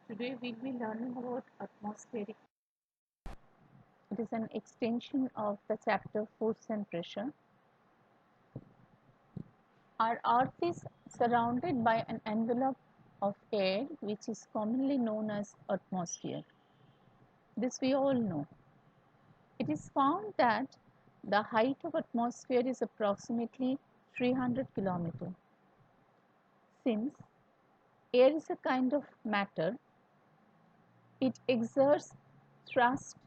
Today we'll be learning about atmospheric. It is an extension of the chapter Force and Pressure. Our Earth is surrounded by an envelope of air which is commonly known as atmosphere. This we all know. It is found that the height of atmosphere is approximately 300 km. Since air is a kind of matter, it exerts thrust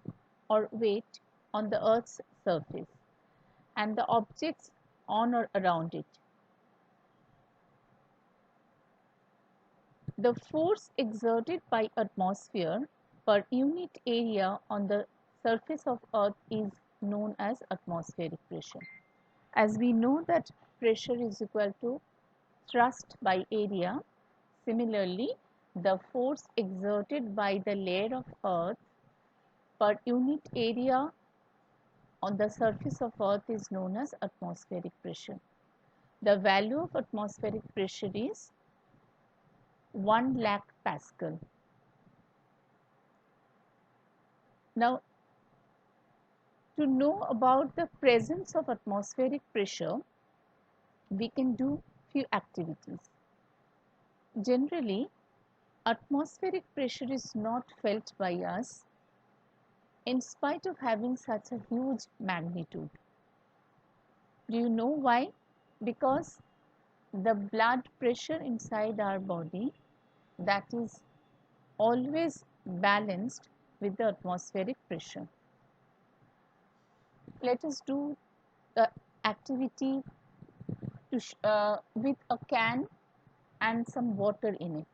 or weight on the Earth's surface and the objects on or around it. The force exerted by atmosphere per unit area on the surface of Earth is known as atmospheric pressure. As we know that pressure is equal to thrust by area, similarly the force exerted by the layer of Earth per unit area on the surface of Earth is known as atmospheric pressure. The value of atmospheric pressure is 1 lakh Pascal. Now, to know about the presence of atmospheric pressure, we can do few activities. Generally, atmospheric pressure is not felt by us in spite of having such a huge magnitude. Do you know why? Because the blood pressure inside our body, that is always balanced with the atmospheric pressure. Let us do the activity with a can and some water in it.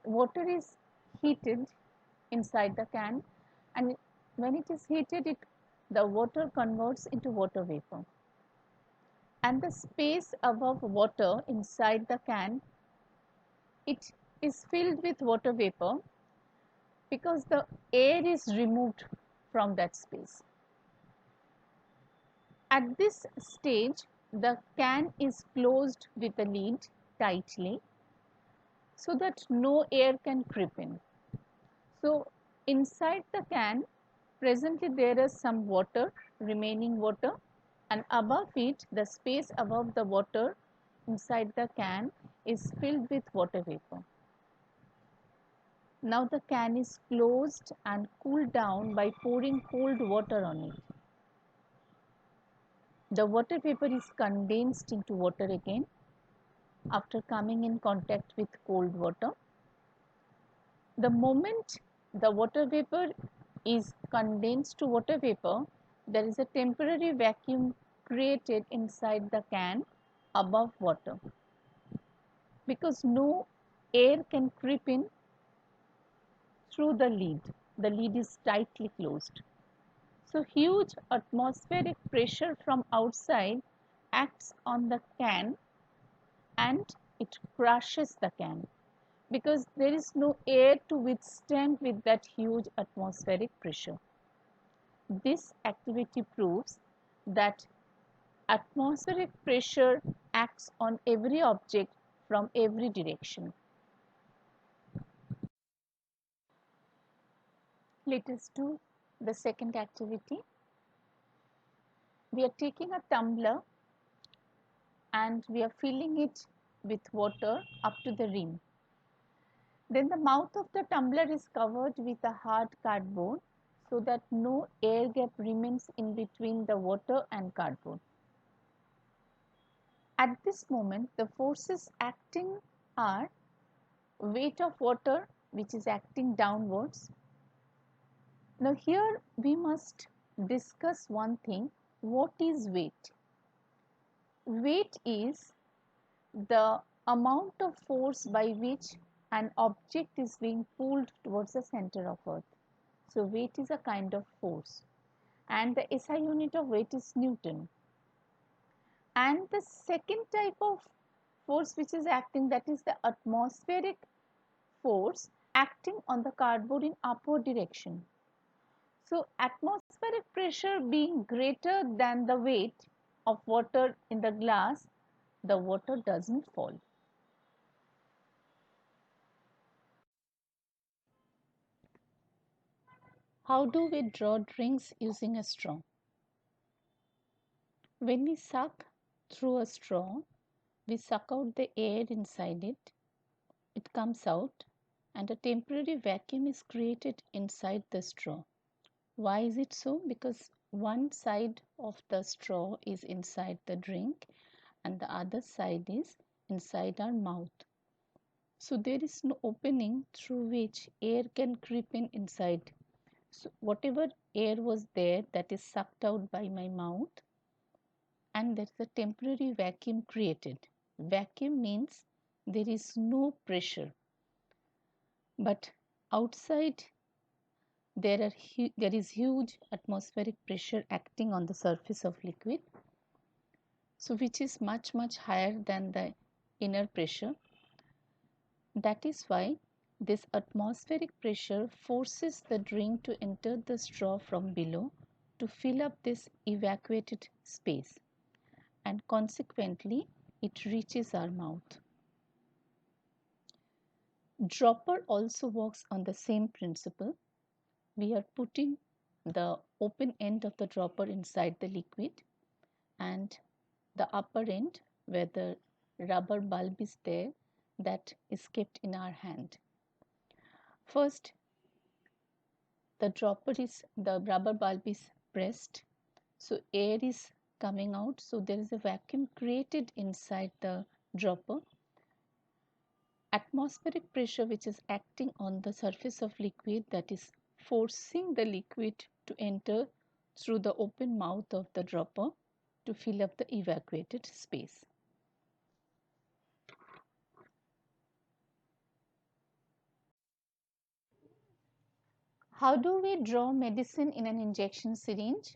Water is heated inside the can, and when it is heated, the water converts into water vapor. And the space above water inside the can, it is filled with water vapor because the air is removed from that space. At this stage, the can is closed with the lid tightly so that no air can creep in. So, inside the can, presently there is some water, remaining water, and above it, the space above the water inside the can is filled with water vapor. Now the can is closed and cooled down by pouring cold water on it. The water vapor is condensed into water again after coming in contact with cold water. The moment the water vapor is condensed to water vapor, there is a temporary vacuum created inside the can above water because no air can creep in through the lid. The lid is tightly closed. So huge atmospheric pressure from outside acts on the can and it crushes the can because there is no air to withstand with that huge atmospheric pressure. This activity proves that atmospheric pressure acts on every object from every direction. Let us do the second activity. We are taking a tumbler and we are filling it with water up to the rim. Then the mouth of the tumbler is covered with a hard cardboard so that no air gap remains in between the water and cardboard. At this moment, the forces acting are weight of water which is acting downwards. Now here we must discuss one thing. What is weight? Weight is the amount of force by which an object is being pulled towards the center of Earth. So weight is a kind of force and the SI unit of weight is Newton. And the second type of force which is acting, that is the atmospheric force acting on the cardboard in upward direction. So atmospheric pressure being greater than the weight of water in the glass, the water doesn't fall. How do we draw drinks using a straw? When we suck through a straw, we suck out the air inside it. It comes out, and a temporary vacuum is created inside the straw. Why is it so? Because one side of the straw is inside the drink and the other side is inside our mouth. So there is no opening through which air can creep in inside. So whatever air was there, that is sucked out by my mouth, and there is a temporary vacuum created. Vacuum means there is no pressure, but outside there is huge atmospheric pressure acting on the surface of liquid, so which is much higher than the inner pressure. That is why this atmospheric pressure forces the drink to enter the straw from below to fill up this evacuated space, and consequently it reaches our mouth. Dropper also works on the same principle. We are putting the open end of the dropper inside the liquid, and the upper end where the rubber bulb is there, that is kept in our hand. First, the rubber bulb is pressed, so air is coming out, so there is a vacuum created inside the dropper. Atmospheric pressure which is acting on the surface of liquid, that is forcing the liquid to enter through the open mouth of the dropper to fill up the evacuated space. How do we draw medicine in an injection syringe,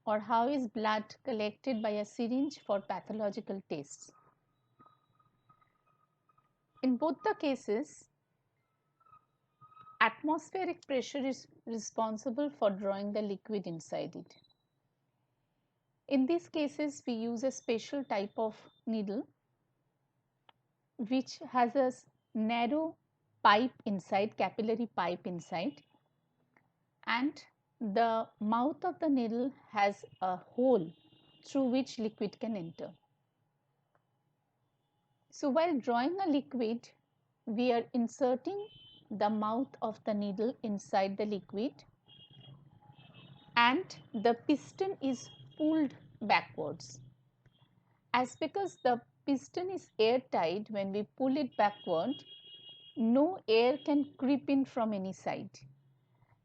or how is blood collected by a syringe for pathological tests? In both the cases, atmospheric pressure is responsible for drawing the liquid inside it. In these cases, we use a special type of needle which has a narrow pipe inside, capillary pipe inside, and the mouth of the needle has a hole through which liquid can enter. So while drawing a liquid, we are inserting the mouth of the needle inside the liquid, and the piston is pulled backwards. As because the piston is airtight, when we pull it backward, no air can creep in from any side,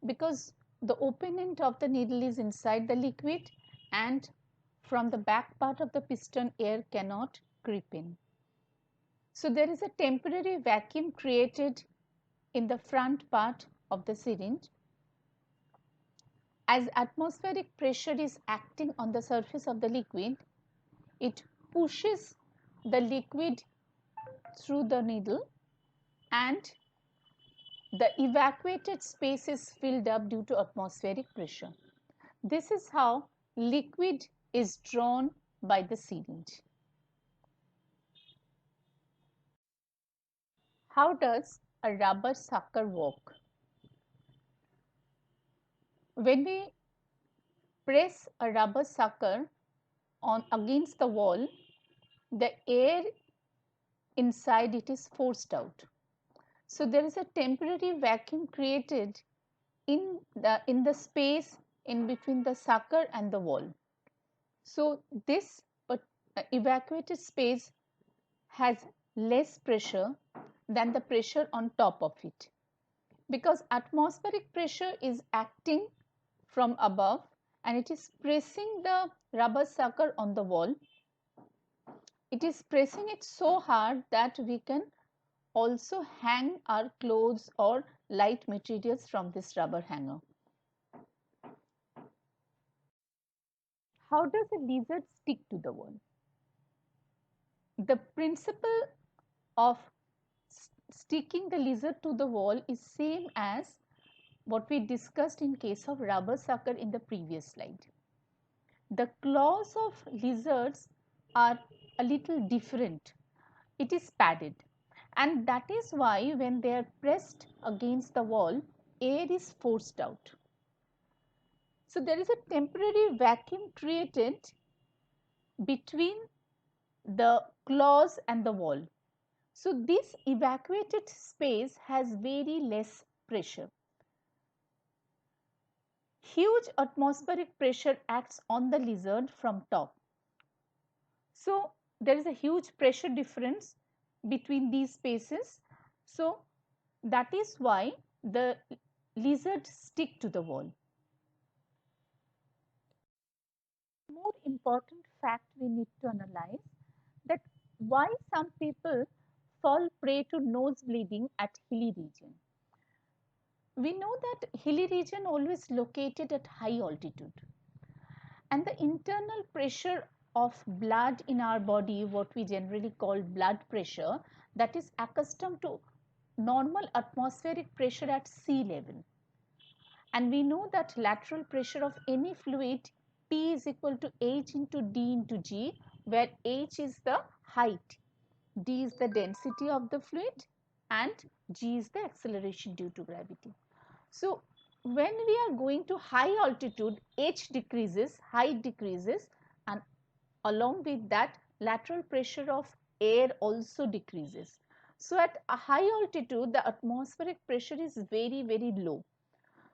because the open end of the needle is inside the liquid, and from the back part of the piston air cannot creep in. So there is a temporary vacuum created in the front part of the syringe. As atmospheric pressure is acting on the surface of the liquid, it pushes the liquid through the needle, and the evacuated space is filled up due to atmospheric pressure. This is how liquid is drawn by the syringe. How does a rubber sucker work? When we press a rubber sucker on against the wall, the air inside it is forced out. So there is a temporary vacuum created in the space in between the sucker and the wall. So this evacuated space has less pressure than the pressure on top of it, because atmospheric pressure is acting from above and it is pressing the rubber sucker on the wall. It is pressing it so hard that we can also hang our clothes or light materials from this rubber hanger. How does a lizard stick to the wall? The principle of sticking the lizard to the wall is same as what we discussed in case of rubber sucker in the previous slide. The claws of lizards are a little different. It is padded, and that is why when they are pressed against the wall, air is forced out. So there is a temporary vacuum created between the claws and the wall. So this evacuated space has very less pressure. Huge atmospheric pressure acts on the lizard from top. So there is a huge pressure difference between these spaces. So that is why the lizard stick to the wall. More important fact we need to analyze, that why some people fall prey to nose bleeding at hilly region. We know that hilly region always located at high altitude, and the internal pressure of blood in our body, what we generally call blood pressure, that is accustomed to normal atmospheric pressure at sea level. And we know that lateral pressure of any fluid P is equal to H into D into G, where H is the height, D is the density of the fluid, and G is the acceleration due to gravity. So when we are going to high altitude, H decreases, height decreases, and along with that lateral pressure of air also decreases. So at a high altitude, the atmospheric pressure is very, very low.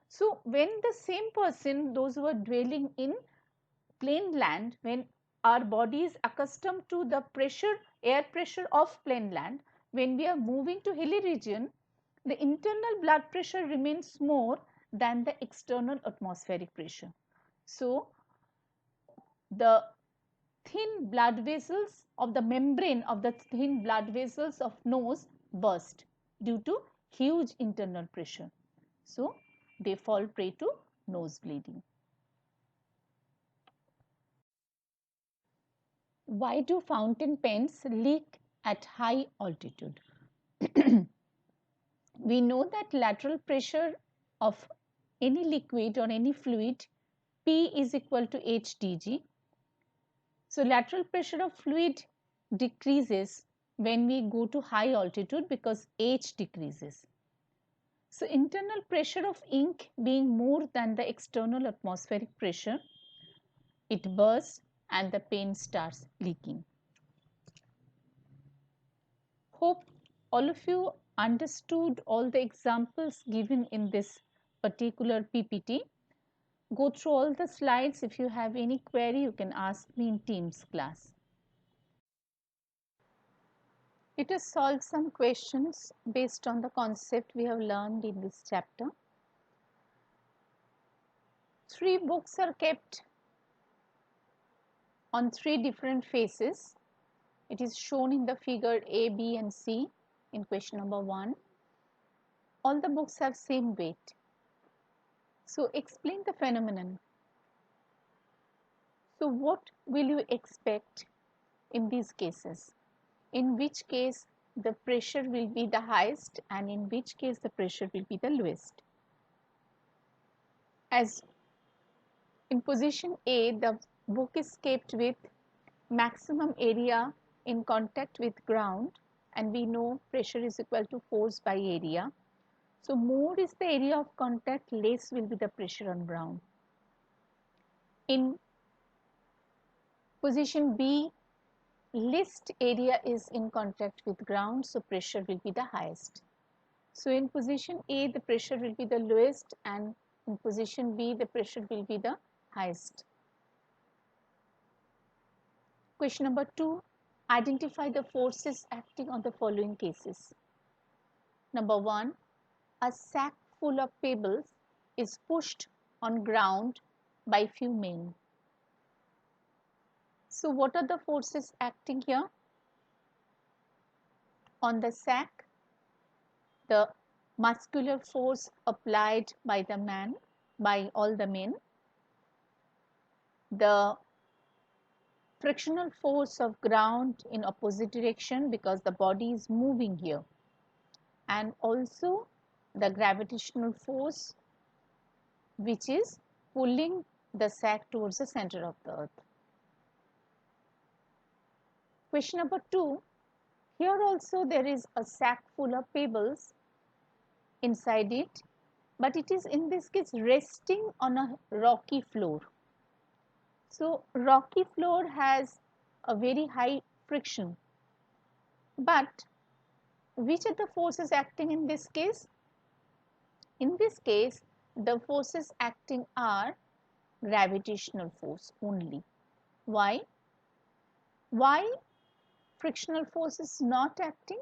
So when the same person, those who are dwelling in plain land, when our body is accustomed to the pressure, air pressure of plain land, when we are moving to hilly region, the internal blood pressure remains more than the external atmospheric pressure. So the thin blood vessels of the membrane of the thin blood vessels of nose burst due to huge internal pressure. So they fall prey to nose bleeding. Why do fountain pens leak at high altitude? We know that lateral pressure of any liquid or any fluid, P is equal to HdG. So lateral pressure of fluid decreases when we go to high altitude because H decreases. So internal pressure of ink being more than the external atmospheric pressure, it bursts and the pen starts leaking. Hope all of you understood all the examples given in this particular PPT. Go through all the slides. If you have any query, you can ask me in Teams class. It has solved some questions based on the concept we have learned in this chapter. 3 books are kept on 3 different faces. It is shown in the figure A, B and C in question number 1. All the books have same weight. So explain the phenomenon. So what will you expect in these cases? In which case the pressure will be the highest and in which case the pressure will be the lowest? As in position A, the book is kept with maximum area in contact with ground, and we know pressure is equal to force by area. So more is the area of contact, less will be the pressure on ground. In position B, least area is in contact with ground, so pressure will be the highest. So in position A, the pressure will be the lowest, and in position B, the pressure will be the highest. Question number 2, identify the forces acting on the following cases. Number 1, a sack full of pebbles is pushed on ground by few men. So what are the forces acting here? On the sack, the muscular force applied by the man, by all the men, the frictional force of ground in opposite direction because the body is moving here, and also the gravitational force which is pulling the sack towards the center of the earth. Question number 2, here also there is a sack full of pebbles inside it, but it is in this case resting on a rocky floor. So rocky floor has a very high friction, but which are the forces acting in this case? In this case, the forces acting are gravitational force only. Why? Why frictional force is not acting?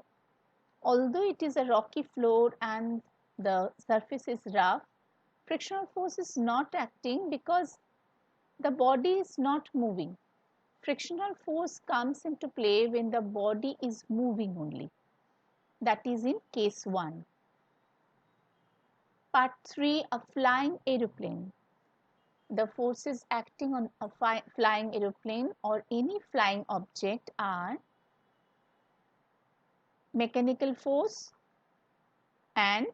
Although it is a rocky floor and the surface is rough, frictional force is not acting because the body is not moving. Frictional force comes into play when the body is moving only. That is in case 1. Part 3, a flying aeroplane. The forces acting on a flying aeroplane or any flying object are mechanical force and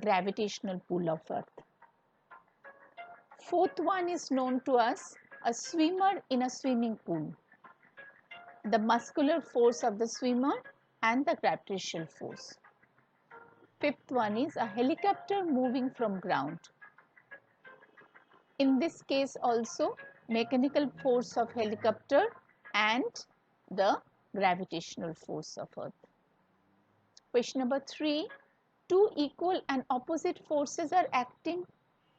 gravitational pull of earth. Fourth one is known to us, a swimmer in a swimming pool. The muscular force of the swimmer and the gravitational force. Fifth one is a helicopter moving from ground. In this case also, mechanical force of helicopter and the gravitational force of earth. Question number 3, two equal and opposite forces are acting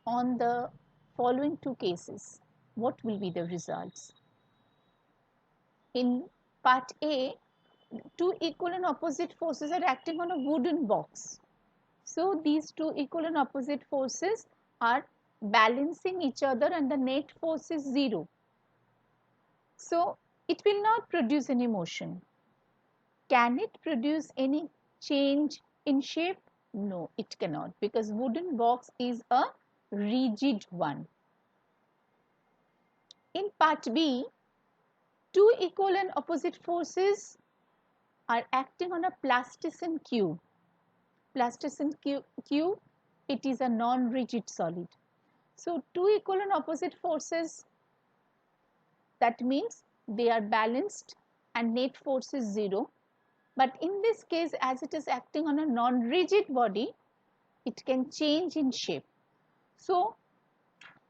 on the following two cases. What will be the results? In part A, two equal and opposite forces are acting on a wooden box. So these two equal and opposite forces are balancing each other and the net force is 0. So it will not produce any motion. Can it produce any change in shape? No, it cannot, because wooden box is a rigid one. In part B, two equal and opposite forces are acting on a plasticine cube. Plasticine cube, it is a non-rigid solid. So two equal and opposite forces, that means they are balanced and net force is 0. But in this case, as it is acting on a non-rigid body, it can change in shape. So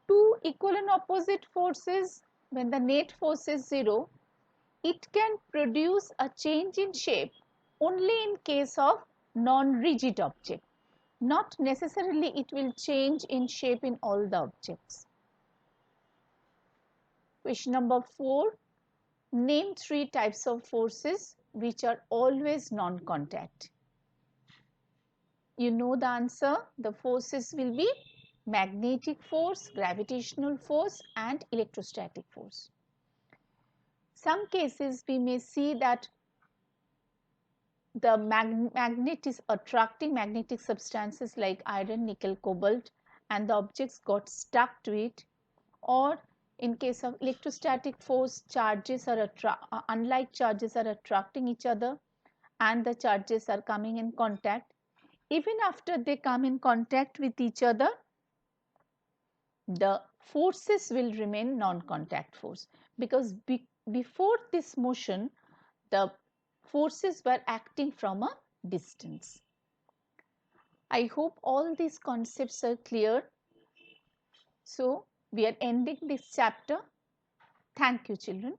two equal and opposite forces, when the net force is 0, it can produce a change in shape only in case of non-rigid object. Not necessarily it will change in shape in all the objects. Question number 4. Name 3 types of forces which are always non-contact. You know the answer. The forces will be magnetic force, gravitational force and electrostatic force. Some cases we may see that the magnet is attracting magnetic substances like iron, nickel, cobalt, and the objects got stuck to it. Or in case of electrostatic force, charges are unlike charges are attracting each other and the charges are coming in contact. Even after they come in contact with each other, the forces will remain non-contact force, because before this motion, the forces were acting from a distance. I hope all these concepts are clear. So we are ending this chapter. Thank you, children.